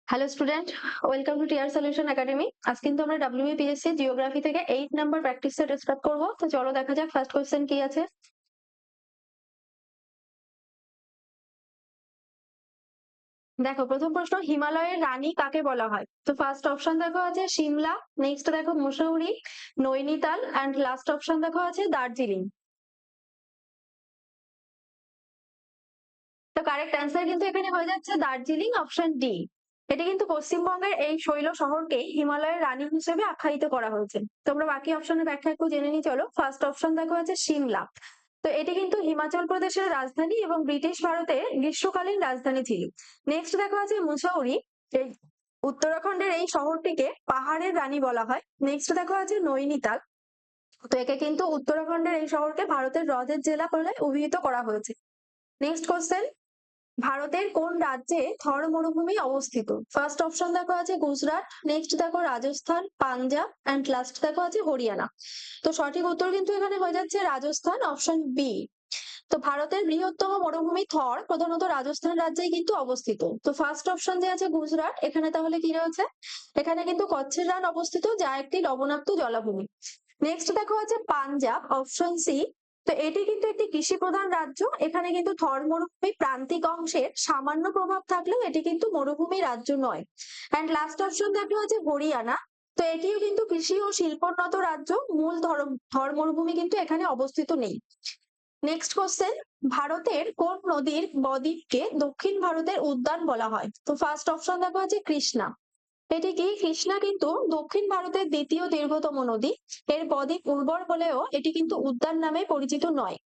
Hello student, welcome to TR solution academy. আজ কিন্তু আমরা ডব্লিউবিপিএসসি জিওগ্রাফি থেকে 8 নাম্বার প্র্যাকটিস সেট স্টার্ট করবো। তো চলো দেখা যাক ফার্স্ট কোশ্চেন কি আছে। দেখো, প্রথম প্রশ্ন, হিমালয়ের রানী কাকে বলা হয়? তো ফার্স্ট অপশন দেখো আছে সিমলা, নেক্সট দেখো Mussoorie, Nainital, and last option দেখো আছে দার্জিলিং। তো কারেক্ট অ্যান্সার কিন্তু এখানে হয়ে যাচ্ছে দার্জিলিং, অপশন ডি। এটা কিন্তু পশ্চিমবঙ্গের এই শৈল শহরকে হিমালয়ের রানী হিসেবে আখ্যায়িত করা হয়েছে। তোমরা বাকি অপশনের ব্যাখ্যা একটু জেনে নি চলো। ফার্স্ট অপশন দেখো আছে সিমলা। তো এটি কিন্তু হিমাচল প্রদেশের রাজধানী এবং ব্রিটিশ ভারতের গ্রীষ্মকালীন রাজধানী ছিল। নেক্সট দেখো আছে মুসৌরি। এই উত্তরাখণ্ডের এই শহরটিকে পাহাড়ের রানী বলা হয়। নেক্সট দেখো আছে নৈনিতাল। তো একে কিন্তু উত্তরাখণ্ডের এই শহরকে ভারতের হ্রদের জেলা বলে অভিহিত করা হয়েছে। নেক্সট কোশ্চেন, ভারতের কোন রাজ্যে থর মরুভূমি অবস্থিত? ফার্স্ট অপশন দেখো আছে গুজরাট, নেক্সট দেখো রাজস্থান, পাঞ্জাব, অ্যান্ড লাস্ট দেখো আছে হরিয়ানা। তো সঠিক উত্তর কিন্তু এখানে হয়ে যাচ্ছে রাজস্থান, অপশন বি। তো ভারতের বৃহত্তম মরুভূমি থর প্রধানত রাজস্থান রাজ্যেই কিন্তু অবস্থিত। তো ফার্স্ট অপশন যে আছে গুজরাট, এখানে তাহলে কি রয়েছে? এখানে কিন্তু কচ্ছের রান অবস্থিত, যা একটি লবণাক্ত জলাভূমি। নেক্সট দেখো আছে পাঞ্জাব, অপশন সি। তো এটি কিন্তু একটি কৃষি প্রধান রাজ্য। এখানে কিন্তু থর মরুভূমি প্রান্তিক অংশের সামান্য প্রভাব থাকলেও এটি কিন্তু মরুভূমি রাজ্য নয়। অ্যান্ড লাস্ট অপশন দেখো আছে হরিয়ানা। তো এটিও কিন্তু কৃষি ও শিল্পোন্নত রাজ্য। মূল থর মরুভূমি কিন্তু এখানে অবস্থিত নেই। নেক্সট কোশ্চেন, ভারতের কোন নদীর বদ্বীপকে দক্ষিণ ভারতের উদ্যান বলা হয়? তো ফার্স্ট অপশন দেখো আছে কৃষ্ণা। এটি কি? কৃষ্ণা কিন্তু দক্ষিণ ভারতের দ্বিতীয় দীর্ঘতম নদী। এর বদ্বীপ উর্বর হলেও এটি কিন্তু উদ্যান নামে পরিচিত নয়।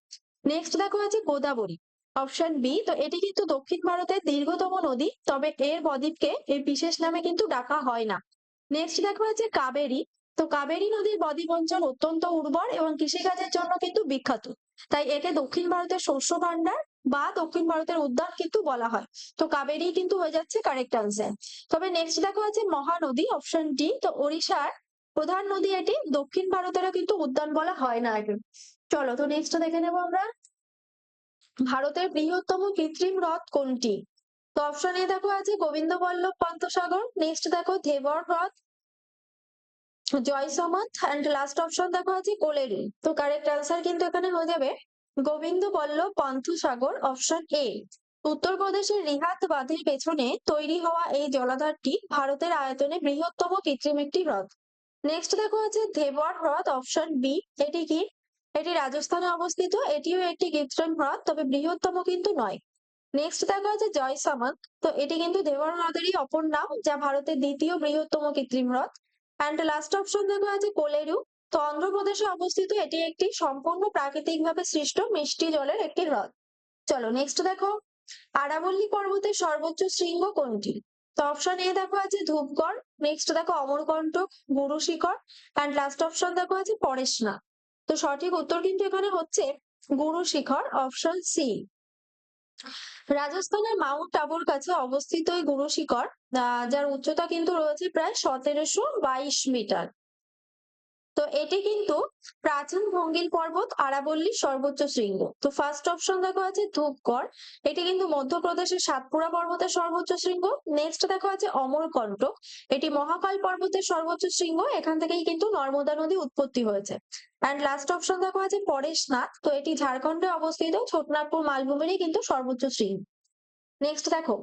নেক্সট দেখো আছে গোদাবরী, অপশন বি। তো এটি কিন্তু দক্ষিণ ভারতের দীর্ঘতম নদী, তবে এর বদ্বীপকে এই বিশেষ নামে কিন্তু ডাকা হয় না। নেক্সট দেখো আছে কাবেরী। তো কাবেরী নদীর বদ্বীপ অঞ্চল অত্যন্ত উর্বর এবং কৃষিকাজের জন্য কিন্তু বিখ্যাত। তাই একে দক্ষিণ ভারতের শস্য ভান্ডার বা দক্ষিণ ভারতের উদ্যান কিন্তু বলা হয়। তো কাবেরী কিন্তু হয়ে যাচ্ছে কারেক্ট আনসার। তবে নেক্সট দেখো আছে মহানদী, অপশন ডি। তো ওড়িশার প্রধান নদী এটি, দক্ষিণ ভারতেরও কিন্তু উদ্যান বলা হয় না একে। চলো তো নেক্সট দেখে নেবো আমরা, ভারতের বৃহত্তম কৃত্রিম হ্রদ কোনটি? তো অপশন এ দেখো আছে গোবিন্দ বল্লভ পন্ত সাগর, নেক্সট দেখো ধেবর হ্রদ, জয়সমাথ, অ্যান্ড লাস্ট অপশন দেখো আছে কোলেরু। তো কারেক্ট আনসার কিন্তু এখানে হয়ে যাবে গোবিন্দ বল্লভ পন্ত সাগর, অপশন এ। উত্তরপ্রদেশের রিহাত বাঁধের পেছনে তৈরি হওয়া এই জলাধারটি ভারতের আয়তনে বৃহত্তম কৃত্রিম একটি হ্রদ। নেক্সট দেখো আছে ধেবর হ্রদ, অপশন বি। এটি কি? এটি রাজস্থানে অবস্থিত। এটিও একটি কৃত্রিম হ্রদ, তবে বৃহত্তম কিন্তু নয়। নেক্সট দেখো আছে জয়সমাথ। তো এটি কিন্তু ধেবর হ্রদেরই অপর নাম, যা ভারতের দ্বিতীয় বৃহত্তম কৃত্রিম হ্রদ। অ্যান্ড লাস্ট অপশন দেখো আছে কোলেরু। তো অন্ধ্রপ্রদেশে অবস্থিত। এটি একটি সম্পূর্ণ প্রাকৃতিকভাবে সৃষ্ট মিষ্টি জলের একটি হ্রদ। চলো নেক্সট দেখো, আরাবল্লী পর্বতের সর্বোচ্চ শৃঙ্গ কোনটি? তো অপশন এ দেখো আছে ধূপগড়, নেক্সট দেখো অমরকণ্টক, গুরু শিখর, অ্যান্ড লাস্ট অপশন দেখো আছে পরেশনাথ। তো সঠিক উত্তর কিন্তু এখানে হচ্ছে গুরু শিখর, অপশন সি। রাজস্থানের মাউন্ট আবুর কাছে অবস্থিত এই গুরু শিখর, যার উচ্চতা কিন্তু রয়েছে প্রায় 1722 মিটার। তো এটি কিন্তু প্রাচীন ভঙ্গিল পর্বত আরাবল্লীর সর্বোচ্চ শৃঙ্গ। তো ফার্স্ট অপশন দেখো আছে ধূপগড়। এটি কিন্তু মধ্যপ্রদেশের সাতপুরা পর্বতের সর্বোচ্চ শৃঙ্গ। নেক্সট দেখো আছে অমরকণ্টক। এটি মহাকাল পর্বতের সর্বোচ্চ শৃঙ্গ। এখান থেকেই কিন্তু নর্মদা নদী উৎপত্তি হয়েছে। অ্যান্ড লাস্ট অপশন দেখো আছে পরেশনাথ। তো এটি ঝাড়খণ্ডে অবস্থিত ছোটনাগপুর মালভূমিরই কিন্তু সর্বোচ্চ শৃঙ্গ। নেক্সট দেখো,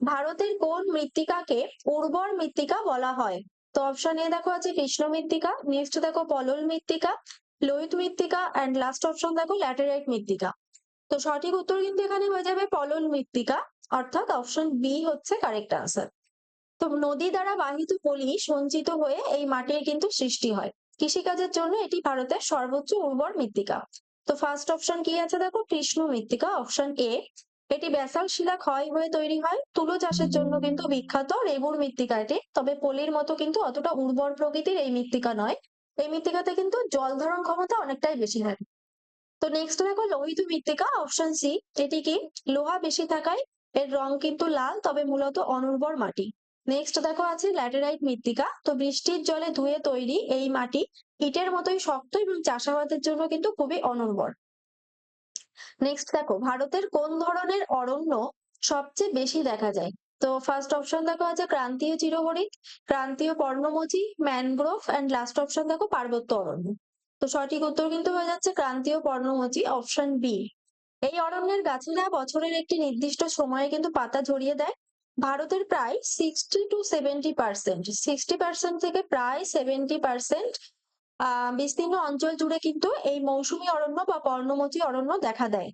ভারতের কোন মৃত্তিকাকে উর্বর মৃত্তিকা বলা হয়? তো অপশন এ দেখো আছে কৃষ্ণ মৃত্তিকা, নেক্সট দেখো পলল মৃত্তিকা, লোহিত মৃত্তিকা, অ্যান্ড লাস্ট অপশন দেখো ল্যাটেরাইট মৃত্তিকা। তো সঠিক উত্তর কিন্তু এখানে হয়ে যাবে পলল মৃত্তিকা, অর্থাৎ অপশন বি হচ্ছে কারেক্ট আনসার। তো নদী দ্বারা বাহিত পলি সঞ্চিত হয়ে এই মাটির কিন্তু সৃষ্টি হয়। কৃষিকাজের জন্য এটি ভারতের সর্বোচ্চ উর্বর মৃত্তিকা। তো ফার্স্ট অপশন কি আছে দেখো কৃষ্ণ মৃত্তিকা, অপশন এ। এটি ব্যাসাল্ট শিলা ক্ষয় হয়ে তৈরি হয়। তুলো চাষের জন্য কিন্তু বিখ্যাত রেগুর মৃত্তিকা এটি, তবে পলির মতো কিন্তু অতটা উর্বর প্রকৃতির এই মৃত্তিকা নয়। এই মৃত্তিকাতে কিন্তু জল ধারণ ক্ষমতা অনেকটাই বেশি থাকে। তো নেক্সট দেখো লোহিত মৃত্তিকা, অপশন সি। এটি কি? লোহা বেশি থাকায় এর রং কিন্তু লাল, তবে মূলত অনুর্বর মাটি। নেক্সট দেখো আছে ল্যাটেরাইট মৃত্তিকা। তো বৃষ্টির জলে ধুয়ে তৈরি এই মাটি ইটের মতোই শক্ত এবং চাষাবাদের জন্য কিন্তু খুবই অনুর্বর। নেক্সট দেখো, ভারতের কোন ধরনের অরণ্য সবচেয়ে বেশি দেখা যায়? তো ফার্স্ট অপশন দেখো আছে ক্রান্তীয় চিরহরিৎ, ক্রান্তীয় পর্ণমোচী, ম্যানগ্রোভ অ্যান্ড লাস্ট অপশন দেখো পার্বত্য অরণ্য। তো সঠিক উত্তর কিন্তু হয়ে যাচ্ছে ক্রান্তীয় পর্ণমোচী, অপশন বি। এই অরণ্যের গাছেরা বছরের একটি নির্দিষ্ট সময়ে কিন্তু পাতা ঝরিয়ে দেয়। ভারতের প্রায় 60 to 70%, 60% থেকে প্রায় 70% বিস্তীর্ণ অঞ্চল জুড়ে কিন্তু এই মৌসুমী অরণ্য বা পর্ণমোচী অরণ্য দেখা দেয়।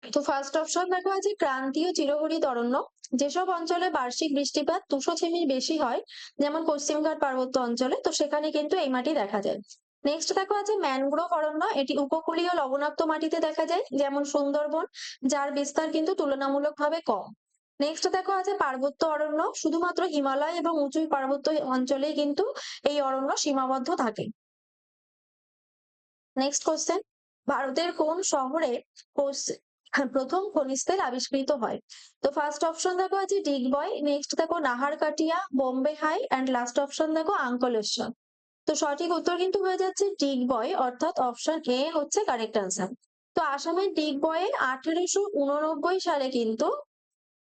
তো ফার্স্ট অপশন দেখো আছে ক্রান্তীয় চিরহরিৎ অরণ্য। যেসব অঞ্চলে বার্ষিক বৃষ্টিপাত 200 সেমির বেশি হয়, যেমন পশ্চিমঘাট পার্বত্য অঞ্চলে, তো সেখানে কিন্তু এই মাটি দেখা যায়। নেক্সট দেখো আছে ম্যানগ্রোভ অরণ্য। এটি উপকূলীয় লবণাক্ত মাটিতে দেখা যায়, যেমন সুন্দরবন, যার বিস্তার কিন্তু তুলনামূলকভাবে কম। নেক্সট দেখো আছে পার্বত্য অরণ্য। শুধুমাত্র হিমালয় এবং উঁচু পার্বত্য অঞ্চলেই কিন্তু এই অরণ্য সীমাবদ্ধ থাকে। নেক্সট কোশ্চেন, ভারতের কোন শহরে প্রথম খনিজ তেল আবিষ্কৃত হয়? তো ফার্স্ট অপশন দেখো আছে ডিগবয়, নেক্সট দেখো Naharkatia, Bombay high and last option দেখো আঙ্কলেশ্বর। তো সঠিক উত্তর কিন্তু হয়ে যাচ্ছে ডিগবয়, অর্থাৎ অপশন এ হচ্ছে কারেক্ট আনসার। তো আসামের ডিগবয়ে 1889 সালে কিন্তু,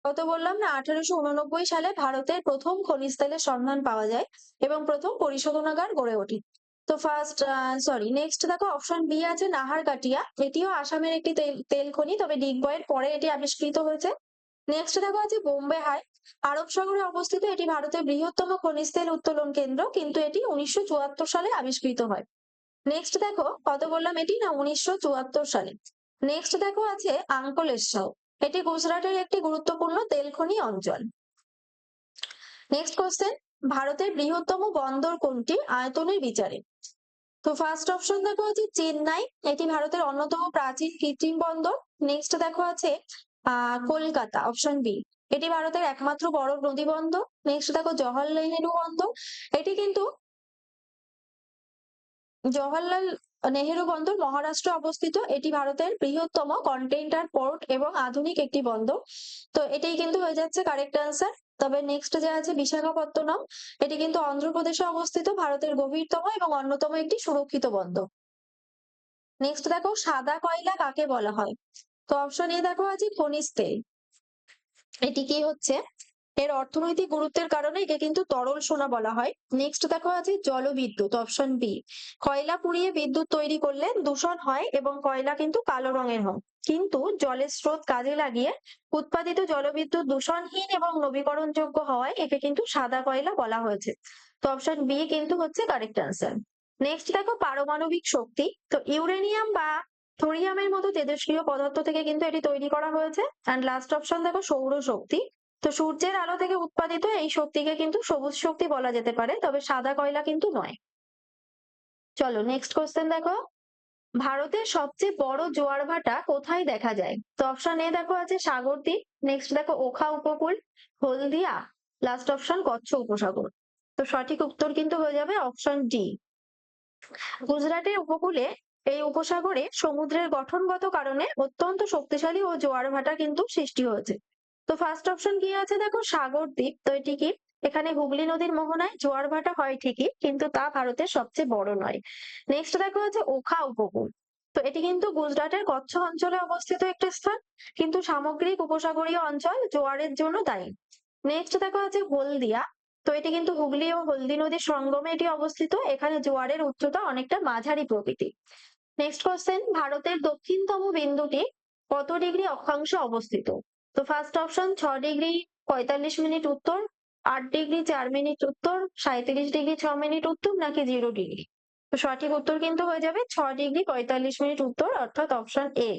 কত বললাম না, 1889 সালে ভারতের প্রথম খনিজ তেলের সন্ধান পাওয়া যায় এবং প্রথম পরিশোধনাগার গড়ে ওঠে। তো নেক্সট দেখো অপশন বি আছে নাহারকাটিয়া। এটিও আসামের একটি তেল খনি, তবে ডিগবয়ের পরে এটি আবিষ্কৃত হয়েছে। নেক্সট দেখো আছে বোম্বে হাই, আরব সাগরে অবস্থিত। এটি ভারতের বৃহত্তম খনিজ তেল উত্তোলন কেন্দ্র, কিন্তু এটি 1974 সালে আবিষ্কৃত হয়। নেক্সট দেখো, কত বললাম, এটি না 1974 সালে। নেক্সট দেখো আছে আঙ্কলেশ্বর। এটি গুজরাটের একটি গুরুত্বপূর্ণ তেল খনি অঞ্চল। নেক্সট কোশ্চেন, ভারতের বৃহত্তম বন্দর কোনটি আয়তনের বিচারে? তো ফার্স্ট অপশন দেখো আছে চেন্নাই। এটি ভারতের অন্যতম প্রাচীন কৃত্রিম বন্দর। নেক্সট দেখো আছে কলকাতা, অপশন বি। এটি ভারতের একমাত্র বড় নদী বন্দর। নেক্সট দেখো জওহরলাল নেহরু বন্দর। এটি কিন্তু জওহরলাল নেহেরু বন্দর মহারাষ্ট্রে অবস্থিত। এটি ভারতের বৃহত্তম কন্টেইনার পোর্ট এবং আধুনিক একটি বন্দর। তো এটাই কিন্তু হয়ে যাচ্ছে কারেক্ট আনসার। তবে নেক্সট যে আছে বিশাখাপত্তনম, এটি কিন্তু অন্ধ্রপ্রদেশে অবস্থিত, ভারতের গভীরতম এবং অন্যতম একটি সুরক্ষিত বন্দর। নেক্সট দেখো সাদা কয়লা কাকে বলা হয়? তো অপশন এ দেখো আছে খনিজ তেল। এটি কি হচ্ছে, এর অর্থনৈতিক গুরুত্বের কারণে একে কিন্তু তরল সোনা বলা হয়। নেক্সট দেখো আছে জলবিদ্যুৎ, অপশন বি। কয়লা পুড়িয়ে বিদ্যুৎ তৈরি করলে দূষণ হয় এবং কয়লা কিন্তু কালো রঙের হয়, কিন্তু জলের স্রোত কাজে লাগিয়ে উৎপাদিত জলবিদ্যুৎ দূষণহীন এবং নবীকরণযোগ্য হওয়ায় একে কিন্তু সাদা কয়লা বলা হয়েছে। তো অপশন বি কিন্তু হচ্ছে কারেক্ট আনসার। নেক্সট দেখো পারমাণবিক শক্তি। তো ইউরেনিয়াম বা থোরিয়ামের মতো তেজস্ক্রিয় পদার্থ থেকে কিন্তু এটি তৈরি করা হয়েছে। অ্যান্ড লাস্ট অপশন দেখো সৌরশক্তি। তো সূর্যের আলো থেকে উৎপাদিত এই শক্তিকে কিন্তু সবুজ শক্তি বলা যেতে পারে, তবে সাদা কয়লা কিন্তু নয়। চলো নেক্সট কোশ্চেন দেখো, ভারতের সবচেয়ে বড় জোয়ার ভাটা কোথায় দেখা যায়? তো অপশন এ দেখো আছে সাগরদ্বীপ, নেক্সট দেখো ওখা উপকূল, হলদিয়া, লাস্ট অপশন কচ্ছ উপসাগর। তো সঠিক উত্তর কিন্তু হয়ে যাবে অপশন ডি। গুজরাটের উপকূলে এই উপসাগরে সমুদ্রের গঠনগত কারণে অত্যন্ত শক্তিশালী ও জোয়ার ভাটা কিন্তু সৃষ্টি হয়েছে। তো ফার্স্ট অপশন কি আছে দেখো সাগরদ্বীপ। তো এটি কি, এখানে হুগলি নদীর মোহনায় জোয়ার ভাটা হয় ঠিকই, কিন্তু তা ভারতের সবচেয়ে বড় নয়। নেক্সট দেখো আছে ওখা উপকূল। তো এটি কিন্তু গুজরাটের কচ্ছ অঞ্চলে অবস্থিত একটি স্থান, কিন্তু সামগ্রিক উপসাগরীয় অঞ্চল জোয়ারের জন্য দায়ী। নেক্সট দেখো আছে হলদিয়া। তো এটি কিন্তু হুগলি ও হলদি নদীর সঙ্গমে এটি অবস্থিত, এখানে জোয়ারের উচ্চতা অনেকটা মাঝারি প্রকৃতি। নেক্সট কোশ্চেন, ভারতের দক্ষিণতম বিন্দুটি কত ডিগ্রি অক্ষাংশে অবস্থিত? তো ফার্স্ট অপশন 6 ডিগ্রি 45 মিনিট উত্তর, 8 ডিগ্রি 4 মিনিট উত্তর, 37 ডিগ্রি 6 মিনিট উত্তর, নাকি 0 ডিগ্রি। তো সঠিক উত্তর কিন্তু হয়ে যাবে 6 ডিগ্রি 45 মিনিট উত্তর, অর্থাৎ অপশন এ।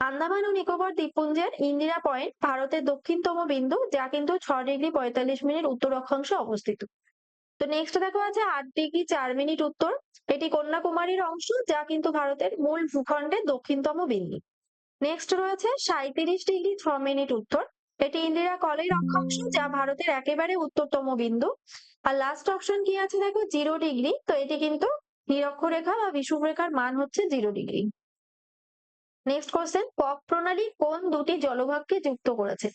আন্দামান ও নিকোবর দ্বীপপুঞ্জের ইন্দিরা পয়েন্ট ভারতের দক্ষিণতম বিন্দু, যা কিন্তু 6 ডিগ্রি 45 মিনিট উত্তর অক্ষাংশে অবস্থিত। তো নেক্সট দেখো আছে 8 ডিগ্রি 4 মিনিট উত্তর। এটি কন্যাকুমারীর অংশ, যা কিন্তু ভারতের মূল ভূখণ্ডের দক্ষিণতম বিন্দু। নেক্সট রয়েছে 37 ডিগ্রি 6 মিনিট উত্তর। এটি ইন্দিরা কলের অক্ষাংশ, যা ভারতের একেবারে উত্তরতম বিন্দু। আর লাস্ট অপশন কি আছে দেখো 0 ডিগ্রি। তো এটি কিন্তু নিরক্ষরেখা বা বিষুবরেখার মান হচ্ছে 0 ডিগ্রি। নেক্সট কোশ্চেন, পক প্রণালী কোন দুটি জলভাগকে যুক্ত করেছে?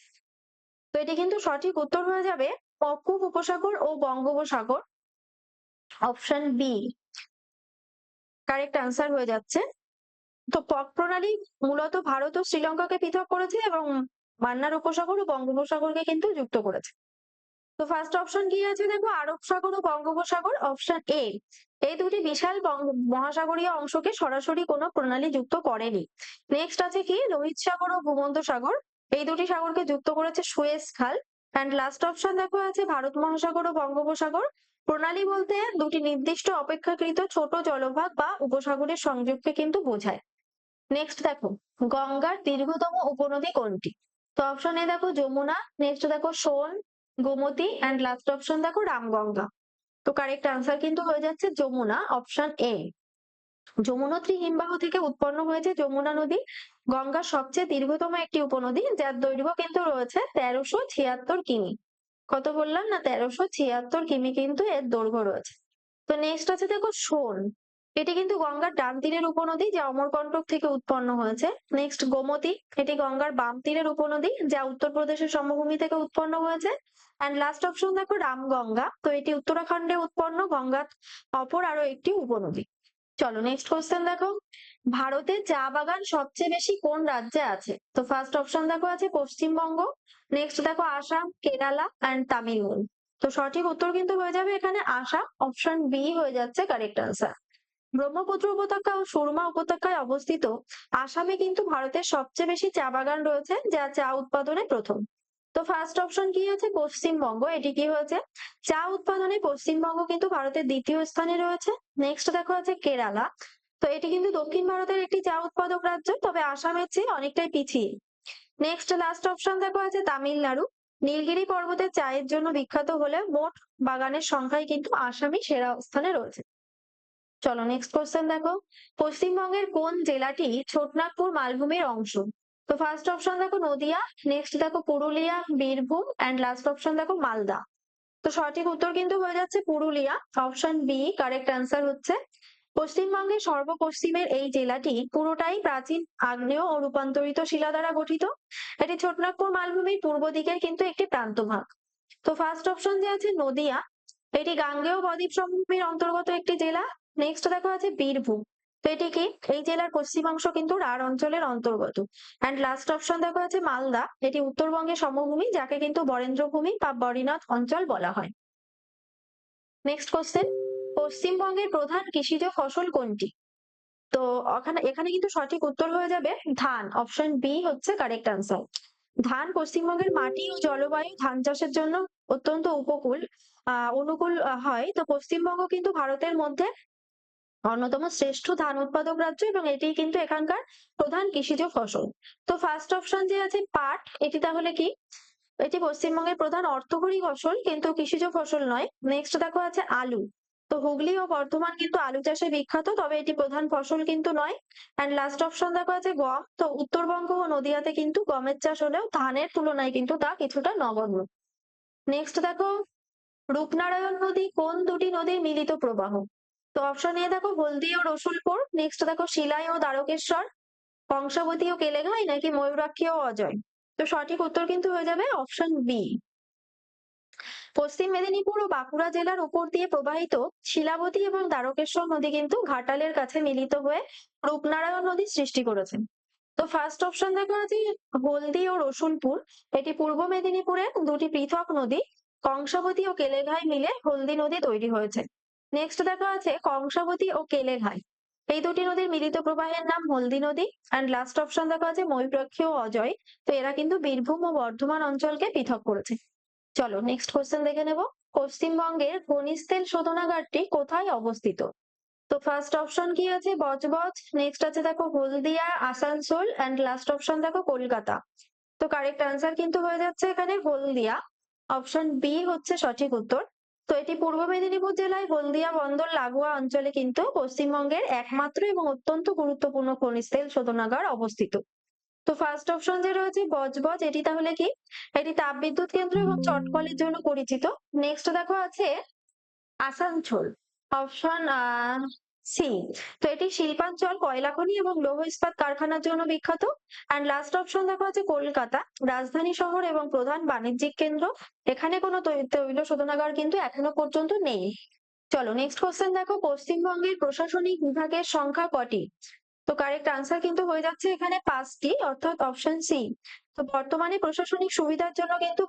তো এটি কিন্তু সঠিক উত্তর হয়ে যাবে পঙ্কুব উপসাগর ও বঙ্গোপসাগর, অপশন বি কারেক্ট আনসার হয়ে যাচ্ছে। তো পক প্রণালী মূলত ভারত ও শ্রীলঙ্কাকে পৃথক করেছে এবং মান্নার উপসাগর ও বঙ্গোপসাগরকে কিন্তু যুক্ত করেছে। তো ফার্স্ট অপশন কি আছে দেখো, আরব সাগর ও বঙ্গোপসাগর, অপশন এ। এই দুটি বিশাল মহাসাগরীয় অংশকে সরাসরি কোনো প্রণালী যুক্ত করেনি। নেক্সট আছে কি, লোহিত সাগর ও ভূমধ্য সাগর, এই দুটি সাগরকে যুক্ত করেছে সুয়েজ খাল। অ্যান্ড লাস্ট অপশন দেখো আছে ভারত মহাসাগর ও বঙ্গোপসাগর। প্রণালী বলতে দুটি নির্দিষ্ট অপেক্ষাকৃত ছোট জলভাগ বা উপসাগরের সংযোগকে কিন্তু বোঝায়। নেক্সট দেখো, গঙ্গার দীর্ঘতম উপনদী কোনটি? তো অপশন এ দেখো যমুনা, নেক্সট দেখো সোন, গোমতী, অ্যান্ড লাস্ট অপশন দেখো রামগঙ্গা। তো কারেক্ট আনসার কিন্তু হয়ে যাচ্ছে যমুনা, অপশন এ। যমুনোত্রী হিমবাহ থেকে উৎপন্ন হয়েছে যমুনা নদী, গঙ্গার সবচেয়ে দীর্ঘতম একটি উপনদী, যার দৈর্ঘ্য কিন্তু রয়েছে 1376 কিমি। কত বললাম না, 1376 কিমি কিন্তু এর দৈর্ঘ্য রয়েছে। তো নেক্সট আছে দেখো সোন, এটি কিন্তু গঙ্গার ডান তীরের উপনদী যা অমরকন্টক থেকে উৎপন্ন হয়েছে। নেক্সট গোমতী, এটি গঙ্গার বাম তীরের উপনদী যা উত্তরপ্রদেশের সমভূমি থেকে উৎপন্ন হয়েছে। অ্যান্ড লাস্ট অপশন দেখো রামগঙ্গা, তো এটি উত্তরাখণ্ডে উৎপন্ন গঙ্গার অপর আরো একটি উপনদী। চলো নেক্সট কোশ্চেন দেখো, ভারতের চা বাগান সবচেয়ে বেশি কোন রাজ্যে আছে? তো ফার্স্ট অপশন দেখো আছে পশ্চিমবঙ্গ, নেক্সট দেখো আসাম, কেরালা, অ্যান্ড তামিলনাড়ু। তো সঠিক উত্তর কিন্তু হয়ে যাবে এখানে আসাম, অপশন বি হয়ে যাচ্ছে কারেক্ট আনসার। ব্রহ্মপুত্র উপত্যকা ও সুরমা উপত্যকায় অবস্থিত আসামে কিন্তু ভারতের সবচেয়ে বেশি চা বাগান রয়েছে, যা চা উৎপাদনে প্রথম। তো ফার্স্ট অপশন কি আছে পশ্চিমবঙ্গ, এটি কি হয়েছে, চা উৎপাদনে পশ্চিমবঙ্গ কিন্তু ভারতের দ্বিতীয় স্থানে রয়েছে। নেক্সট দেখো আছে কেরালা, তো এটি কিন্তু দক্ষিণ ভারতের একটি চা উৎপাদক রাজ্য, তবে আসামের চেয়ে অনেকটাই পিছিয়ে। নেক্সট লাস্ট অপশন দেখো আছে তামিলনাড়ু, নীলগিরি পর্বতের চায়ের জন্য বিখ্যাত হলে মোট বাগানের সংখ্যায় কিন্তু আসামই সেরা স্থানে রয়েছে। চলো নেক্সট কোশ্চেন দেখো, পশ্চিমবঙ্গের কোন জেলাটি ছোটনাগপুর মালভূমির অংশ? তো ফার্স্ট অপশন দেখো নদিয়া, নেক্সট দেখো Purulia, Birbhum, and last option দেখো মালদা। তো সঠিক উত্তর কিন্তু হয়ে যাচ্ছে Purulia, option B correct answer হচ্ছে। পশ্চিমবঙ্গের সর্বপশ্চিমের এই জেলাটি পুরোটাই প্রাচীন আগ্নেয় ও রূপান্তরিত শিলা দ্বারা গঠিত। এটি ছোটনাগপুর মালভূমির পূর্ব দিকের কিন্তু একটি প্রান্তভাগ। তো ফার্স্ট অপশন যে আছে নদিয়া, এটি গাঙ্গেয় বদ্বীপ সমভূমির অন্তর্গত একটি জেলা। নেক্সট দেখো আছে বীরভূম, তো এটি কি, এই জেলার পশ্চিমাংশ কিন্তু রাঢ় অঞ্চলের অন্তর্গত। অ্যান্ড লাস্ট অপশন দেখো আছে মালদা, এটি উত্তরবঙ্গের সমভূমি যাকে কিন্তু বরেন্দ্রভূমি বা বরিনাথ অঞ্চল বলা হয়। নেক্সট কোশ্চেন, পশ্চিমবঙ্গের প্রধান কৃষিজ ফসল কোনটি? তো এখানে এখানে কিন্তু সঠিক উত্তর হয়ে যাবে ধান, অপশন বি হচ্ছে কারেক্ট আনসার। ধান পশ্চিমবঙ্গের মাটি ও জলবায়ু ধান চাষের জন্য অত্যন্ত অনুকূল হয়। তো পশ্চিমবঙ্গ কিন্তু ভারতের মধ্যে অন্যতম শ্রেষ্ঠ ধান উৎপাদক রাজ্য এবং এটি কিন্তু এখানকার প্রধান কৃষিজ ফসল। তো ফার্স্ট অপশন যে আছে পাট, এটি তাহলে কি, এটি পশ্চিমবঙ্গের প্রধান অর্থকরী ফসল কিন্তু কৃষিজ ফসল নয়। নেক্সট দেখো আছে আলু, তো হুগলি ও বর্ধমান কিন্তু আলু চাষে বিখ্যাত, তবে এটি প্রধান ফসল কিন্তু নয়। অ্যান্ড লাস্ট অপশন দেখো আছে গম, তো উত্তরবঙ্গ ও নদিয়াতে কিন্তু গমের চাষ হলেও ধানের তুলনায় কিন্তু তা কিছুটা নগণ্য। নেক্সট দেখো, রূপনারায়ণ নদী কোন দুটি নদীর মিলিত প্রবাহ? তো অপশন এ দেখো হলদি ও রসুলপুর, নেক্সট দেখো শিলাই ও দ্বারকেশ্বর, কংসাবতী ও কেলেঘাই, নাকি ময়ূরাক্ষী ও অজয়। তো সঠিক উত্তর কিন্তু হয়ে যাবে অপশন বি। পশ্চিম মেদিনীপুর ও বাঁকুড়া জেলার উপর দিয়ে প্রবাহিত শিলাবতী এবং দ্বারকেশ্বর নদী কিন্তু ঘাটালের কাছে মিলিত হয়ে রূপনারায়ণ নদী সৃষ্টি করেছেন। তো ফার্স্ট অপশন দেখা আছে হলদি ও রসুলপুর, এটি পূর্ব মেদিনীপুরের দুটি পৃথক নদী, কংসাবতী ও কেলেঘাই মিলে হলদি নদী তৈরি হয়েছে। নেক্সট দেখা আছে কংসাবতী ও কেলেঘাই, এই দুটি নদীর মিলিত প্রবাহের নাম হলদি নদী। অ্যান্ড লাস্ট অপশন দেখা আছে ময়ূরাক্ষী ও অজয়, তো এরা কিন্তু বীরভূম ও বর্ধমান অঞ্চলকে পৃথক করেছে। চলো নেক্সট কোশ্চেন দেখে নেব, পশ্চিমবঙ্গের খনিজ তেল শোধনাগারটি কোথায় অবস্থিত? তো ফার্স্ট অপশন কি আছে বজবজ, নেক্সট আছে দেখো হলদিয়া, আসানসোল, এন্ড লাস্ট অপশন দেখো কলকাতা। তো কারেক্ট আনসার কিন্তু হয়ে যাচ্ছে এখানে হলদিয়া, অপশন বি হচ্ছে সঠিক উত্তর। তো এটি পূর্ব মেদিনীপুর জেলায় হলদিয়া বন্দর লাগোয়া অঞ্চলে কিন্তু পশ্চিমবঙ্গের একমাত্র এবং অত্যন্ত গুরুত্বপূর্ণ খনিজ তেল শোধনাগার অবস্থিত। তো ফার্স্ট অপশন যে রয়েছে বজবজ, এটি তাহলে কি, এটি তাপবিদ্যুৎ কেন্দ্র এবং চটকলের জন্য পরিচিত। নেক্সট দেখো আছে আসানসোল, অপশন সি, তো এটি শিল্পাঞ্চল, কয়লা খনি এবং লৌহ ইস্পাত কারখানার জন্য বিখ্যাত। অ্যান্ড লাস্ট অপশন দেখো আছে কলকাতা, রাজধানী শহর এবং প্রধান বাণিজ্যিক কেন্দ্র, এখানে কোনো তৈল শোধনাগার কিন্তু এখনো পর্যন্ত নেই। চলো নেক্সট কোশ্চেন দেখো, পশ্চিমবঙ্গের প্রশাসনিক বিভাগের সংখ্যা কটি? তো কারেক্ট আনসার কিন্তু হয়ে যাচ্ছে এখানে 5টি, অর্থাৎ অপশন সি। তো বর্তমানে প্রশাসনিক সুবিধার জন্য কিন্তু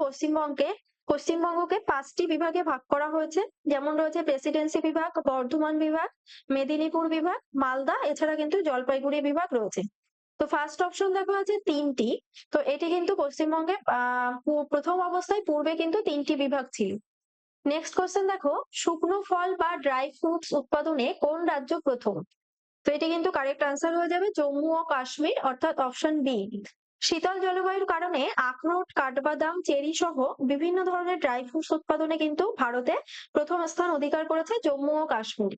পশ্চিমবঙ্গকে 5টি বিভাগে ভাগ করা হয়েছে। যেমন রয়েছে প্রেসিডেন্সি বিভাগ, বর্ধমান বিভাগ, মেদিনীপুর বিভাগ, মালদা, এছাড়া কিন্তু জলপাইগুড়ি বিভাগ রয়েছে। তো ফার্স্ট অপশন দেখো আছে 3টি। তো এটি কিন্তু পশ্চিমবঙ্গে প্রথম অবস্থায় পূর্বে কিন্তু 3টি বিভাগ ছিল। নেক্সট কোশ্চেন দেখো, শুকনো ফল বা ড্রাই ফ্রুটস উৎপাদনে কোন রাজ্য প্রথম? তো এটি কিন্তু কারেক্ট আনসার হয়ে যাবে জম্মু ও কাশ্মীর, অর্থাৎ অপশন বি। শীতল জলবায়ুর কারণে আখরোট, কাঠবাদাম, চেরি সহ বিভিন্ন ধরনের ড্রাই ফ্রুটস উৎপাদনে কিন্তু ভারতে প্রথম স্থান অধিকার করেছে জম্মু ও কাশ্মীর।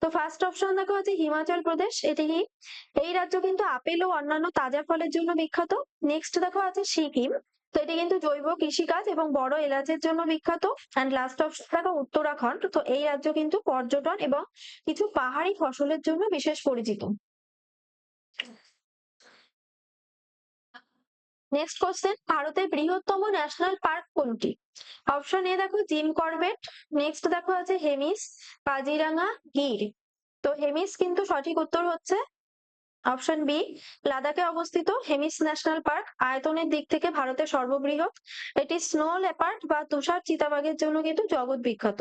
তো ফার্স্ট অপশন দেখো আছে হিমাচল প্রদেশ, এটি কি? এই রাজ্য কিন্তু আপেল ও অন্যান্য তাজা ফলের জন্য বিখ্যাত। নেক্সট দেখো আছে সিকিম, তো এটি কিন্তু জৈব কৃষিকাজ এবং বড় এলাচের জন্য বিখ্যাত। অ্যান্ড লাস্ট অপশন দেখো উত্তরাখণ্ড, তো এই রাজ্য কিন্তু পর্যটন এবং কিছু পাহাড়ি ফসলের জন্য বিশেষ পরিচিত। নেক্সট কোশ্চেন, ভারতের বৃহত্তম ন্যাশনাল পার্ক কোনটি? অপশন এ দেখো জিম করবেট, নেক্সট দেখো আছে হেমিস, কাজিরাঙা, গির। তো হেমিস কিন্তু সঠিক উত্তর হচ্ছে অপশন বি। লাদাখে অবস্থিত হেমিস ন্যাশনাল পার্ক আয়তনের দিক থেকে ভারতের সর্ববৃহৎ। এটি স্নো লেপার্ড বা তুষার চিতাবাঘের জন্য কিন্তু জগৎ বিখ্যাত।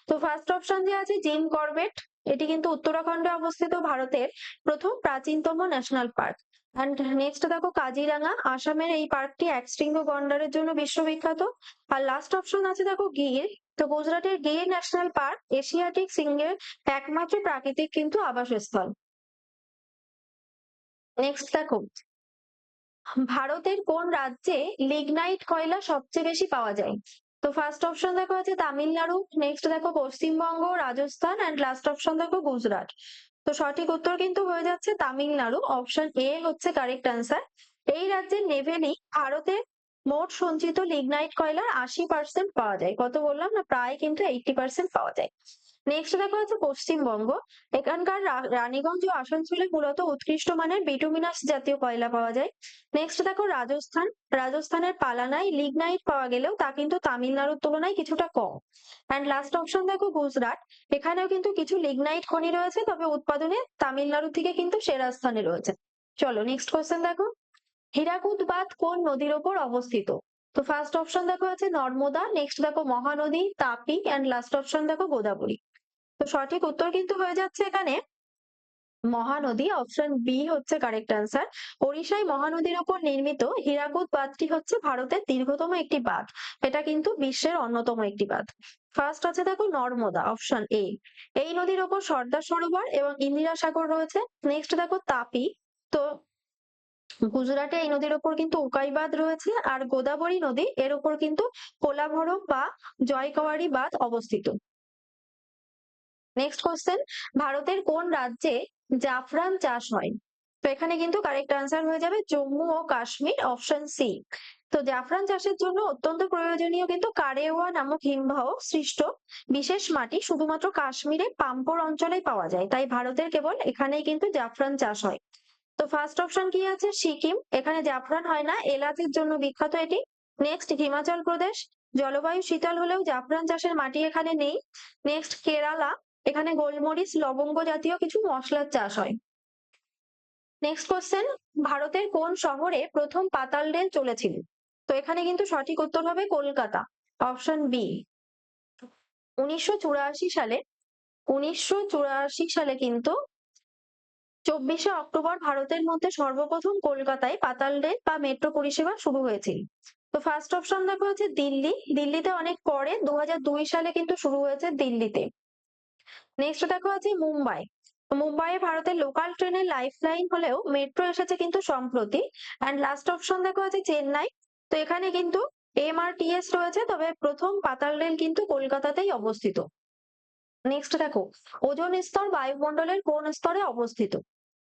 তো ফার্স্ট অপশন দিয়ে আছে জিম করবেট, এটি কিন্তু উত্তরাখণ্ডে অবস্থিত ভারতের প্রথম প্রাচীনতম ন্যাশনাল পার্ক। অ্যান্ড নেক্সট দেখো কাজিরাঙা, আসামের এই পার্কটি একশৃঙ্গ গন্ডারের জন্য বিশ্ববিখ্যাত। আর লাস্ট অপশন আছে দেখো গির, তো গুজরাটের গির ন্যাশনাল পার্ক এশিয়াটিক সিংহের একমাত্র প্রাকৃতিক কিন্তু আবাসস্থল। নেক্সট দেখো, ভারতের কোন রাজ্যে লিগনাইট কয়লা সবচেয়ে বেশি পাওয়া যায়? তো ফার্স্ট অপশন দেখো আছে তামিলনাড়ু, নেক্সট দেখো Paschimbanga, Rajasthan, and last option দেখো গুজরাট। তো সঠিক উত্তর কিন্তু হয়ে যাচ্ছে তামিলনাড়ু, অপশন এ হচ্ছে কারেক্ট অ্যান্সার। এই রাজ্যের নেভেলি ভারতের মোট সঞ্চিত লিগনাইট কয়লার 80% পাওয়া যায়। কত বললাম না, প্রায় কিন্তু 80% পাওয়া যায়। নেক্সট দেখো হচ্ছে পশ্চিমবঙ্গ, এখানকার রানীগঞ্জ ও আসানসোলে মূলত উৎকৃষ্ট মানের বিটুমিনাস জাতীয় কয়লা পাওয়া যায়। নেক্সট দেখো রাজস্থান, রাজস্থানের পালানায় লিগনাইট পাওয়া গেলেও তা কিন্তু তামিলনাড়ুর তুলনায় কিছুটা কম। অ্যান্ড লাস্ট অপশন দেখো গুজরাট, এখানেও কিন্তু কিছু লিগনাইট খনি রয়েছে, তবে উৎপাদনে তামিলনাড়ু থেকে কিন্তু সেরা স্থানে রয়েছে। চলো নেক্সট কোশ্চেন দেখো, হীরাকুদ বাঁধ কোন নদীর ওপর অবস্থিত? তো ফার্স্ট অপশন দেখো আছে নর্মদা, নেক্সট দেখো মহানদী, তাপি, অ্যান্ড লাস্ট অপশন দেখো গোদাবরী। তো সঠিক উত্তর কিন্তু হয়ে যাচ্ছে এখানে মহানদী, অপশন বি হচ্ছে কারেক্ট অ্যান্সার। ওড়িশায় মহানদীর উপর নির্মিত হীরাকুদ বাঁধটি হচ্ছে ভারতের দীর্ঘতম একটি বাঁধ। এটা কিন্তু বিশ্বের অন্যতম একটি বাঁধ। ফার্স্ট আছে দেখো নর্মদা, অপশন এ। এই নদীর ওপর সর্দার সরোবর এবং ইন্দিরা সাগর রয়েছে। নেক্সট দেখো তাপি, তো গুজরাটে এই নদীর ওপর কিন্তু উকাই বাঁধ রয়েছে। আর গোদাবরী নদী, এর ওপর কিন্তু কোলাভরম বা জয়কাওয়ারি বাঁধ অবস্থিত। নেক্সট কোশ্চেন, ভারতের কোন রাজ্যে জাফরান চাষ হয়? তো এখানে কিন্তু কারেক্ট আনসার হয়ে যাবে জম্মু ও কাশ্মীর, অপশন সি। তো জাফরান চাষের জন্য অত্যন্ত প্রয়োজনীয় কিন্তু কারেওয়া নামক হিমবাহ সৃষ্ট বিশেষ মাটি শুধুমাত্র কাশ্মীরে পাম্পোর অঞ্চলেই পাওয়া যায়, তাই ভারতের কেবল এখানেই কিন্তু জাফরান চাষ হয়। তো ফার্স্ট অপশন কি আছে সিকিম, এখানে জাফরান হয় না, এলাচের জন্য বিখ্যাত এটি। নেক্সট হিমাচল প্রদেশ, জলবায়ু শীতল হলেও জাফরান চাষের মাটি এখানে নেই। নেক্সট কেরালা, এখানে গোলমরিচ, লবঙ্গ জাতীয় কিছু মশলার চাষ হয়। নেক্সট কোশ্চেন, ভারতের কোন শহরে প্রথম পাতাল রেল চলেছিল? তো এখানে কিন্তু সঠিক উত্তর হবে কলকাতা, অপশন বি। 1984 সালে 1984 সালে কিন্তু 24শে অক্টোবর ভারতের মধ্যে সর্বপ্রথম কলকাতায় পাতাল রেল বা মেট্রো পরিষেবা শুরু হয়েছিল। তো ফার্স্ট অপশন দেখো হচ্ছে দিল্লি, দিল্লিতে অনেক পরে 2002 সালে কিন্তু শুরু হয়েছে দিল্লিতে। নেক্সট দেখো আছে মুম্বাই, মুম্বাইয়ে ভারতের লোকাল ট্রেনের লাইফ লাইন হলেও মেট্রো এসেছে কিন্তু সম্প্রতি। অ্যান্ড লাস্ট অপশন দেখো আছে চেন্নাই, তো এখানে কিন্তু এমআরটিএস রয়েছে, তবে প্রথম পাতাল রেল কিন্তু কলকাতাতেই অবস্থিত। নেক্সট দেখো, ওজোন স্তর বায়ুমণ্ডলের কোন স্তরে অবস্থিত?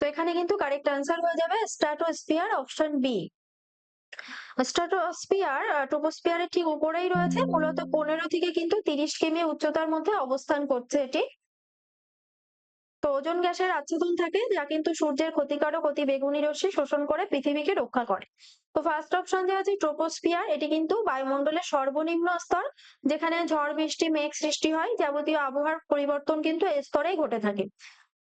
তো এখানে কিন্তু কারেক্ট অ্যান্সার হয়ে যাবে স্ট্র্যাটোস্ফিয়ার, অপশন বি। স্ট্র্যাটোস্ফিয়ার ট্রোপোস্ফিয়ারের ঠিক উপরেই রয়েছে, মূলত 15 থেকে কিন্তু 30 কিমি উচ্চতার মধ্যে অবস্থান করছে এটি। তো ওজোন গ্যাসের আচ্ছাদন থাকে যা কিন্তু সূর্যের ক্ষতিকারক অতি বেগুনি রশ্মি শোষণ করে পৃথিবীকে রক্ষা করে। তো ফার্স্ট অপশন দেওয়া আছে ট্রোপোস্ফিয়ার, এটি কিন্তু বায়ুমণ্ডলের সর্বনিম্ন স্তর, যেখানে ঝড় বৃষ্টি মেঘ সৃষ্টি হয়, যাবতীয় আবহাওয়ার পরিবর্তন কিন্তু এই স্তরেই ঘটে থাকে।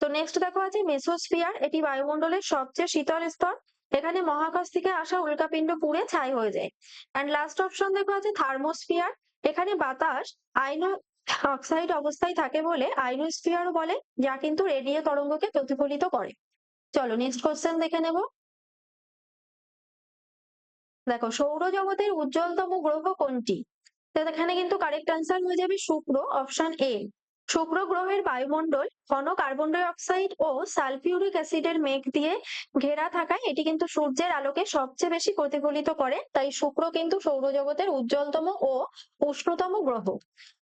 তো নেক্সট দেখো আছে মেসোস্ফিয়ার, এটি বায়ুমণ্ডলের সবচেয়ে শীতল স্তর, এখানে মহাকাশ থেকে আসা উল্কাপিণ্ড পুড়ে ছাই হয়ে যায়। অ্যান্ড লাস্ট অপশন দেখো আছে থার্মোস্ফিয়ার। এখানে বাতাস আইনো অক্সাইড অবস্থায় থাকে বলে আইনোস্ফিয়ার বলে, যা কিন্তু রেডিও তরঙ্গকে প্রতিফলিত করে। চলো নেক্সট কোশ্চেন দেখে নেব। দেখো সৌরজগতের উজ্জ্বলতম গ্রহ কোনটি? তো এখানে কিন্তু কারেক্ট আনসার হয়ে যাবে শুক্র, অপশন এ। শুক্র গ্রহের বায়ুমণ্ডল ঘন কার্বন ডাই অক্সাইড ও সালফিউরিক অ্যাসিডের মেঘ দিয়ে ঘেরা থাকায় এটি কিন্তু সূর্যের আলোকে সবচেয়ে বেশি প্রতিফলিত করে, তাই শুক্র কিন্তু সৌরজগতের উজ্জ্বলতম ও উষ্ণতম গ্রহ।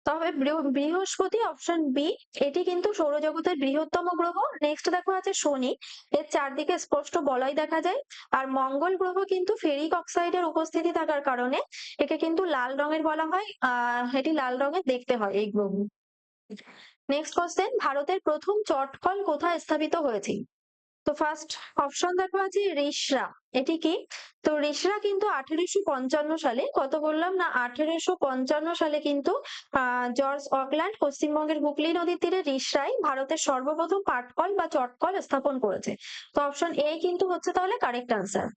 তবে বৃহস্পতি, অপশন বি, এটি কিন্তু সৌরজগতের বৃহত্তম গ্রহ। নেক্সট দেখো আছে শনি, এর চারদিকে স্পষ্ট বলয় দেখা যায়। আর মঙ্গল গ্রহ কিন্তু ফেরিক অক্সাইডের উপস্থিতি থাকার কারণে একে কিন্তু লাল রঙের বলা হয়, এটি লাল রঙের দেখতে হয় এই গ্রহ। নেক্সট কোশ্চেন, ভারতের প্রথম চটকল কোথায় স্থাপিত হয়েছিল? তো ফার্স্ট অপশন দেখো আছে রিষড়া। এটি কি? তো রিষড়া কিন্তু 1855 সালে, কত বললাম না, 1855 সালে কিন্তু জর্জ অকল্যান্ড পশ্চিমবঙ্গের হুগলি নদীর তীরে রিষড়ায় ভারতের সর্বপ্রথম পাটকল বা চটকল স্থাপন করেছে। তো অপশন এ কিন্তু হচ্ছে তাহলে কারেক্ট আনসার।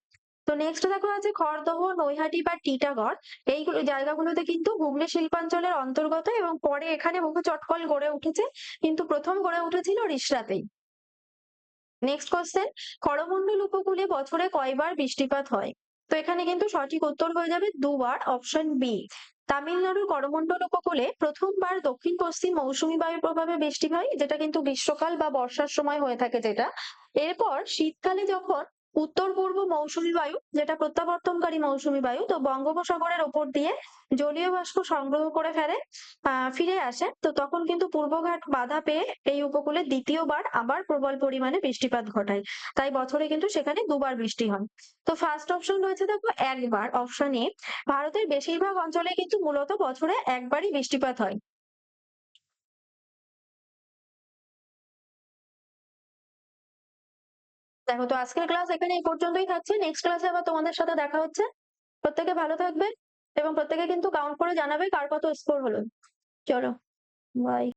তো নেক্সট দেখো আছে খড়দহ, নৈহাটি বা টিটাগড়। এইগুলো জায়গাগুলোতে কিন্তু হুগলি শিল্পাঞ্চলের অন্তর্গত এবং পরে এখানে বহু চটকল গড়ে উঠেছে, কিন্তু প্রথম গড়ে উঠেছিল রিষড়াতেই। নেক্সট কোশ্চেন, করমণ্ডল উপকূলে বছরে কয়বার বৃষ্টিপাত হয়? তো এখানে কিন্তু সঠিক উত্তর হয়ে যাবে দুবার, অপশন বি। তামিলনাড়ুর করমণ্ডল উপকূলে প্রথমবার দক্ষিণ পশ্চিম মৌসুমী বায়ুর প্রভাবে বৃষ্টি হয়, যেটা কিন্তু গ্রীষ্মকাল বা বর্ষার সময় হয়ে থাকে যেটা। এরপর শীতকালে যখন উত্তর পূর্ব মৌসুমী বায়ু, যেটা প্রত্যাবর্তনকারী মৌসুমী বায়ু, তো বঙ্গোপসাগরের ওপর দিয়ে জলীয় বাষ্প সংগ্রহ করে ফিরে আসে, তো তখন কিন্তু পূর্বঘাট বাধা পেয়ে এই উপকূলে দ্বিতীয়বার আবার প্রবল পরিমাণে বৃষ্টিপাত ঘটায়। তাই বছরে কিন্তু সেখানে দুবার বৃষ্টি হয়। তো ফার্স্ট অপশন রয়েছে দেখো একবার, অপশন এ। ভারতের বেশিরভাগ অঞ্চলে কিন্তু মূলত বছরে একবারই বৃষ্টিপাত হয়। দেখো, তো আজকের ক্লাস এখানে এই পর্যন্তই থাকছে। নেক্সট ক্লাসে আবার তোমাদের সাথে দেখা হচ্ছে। প্রত্যেকে ভালো থাকবে এবং প্রত্যেকে কিন্তু কাউন্ট করে জানাবে কার কত স্কোর হলো। চলো, বাই।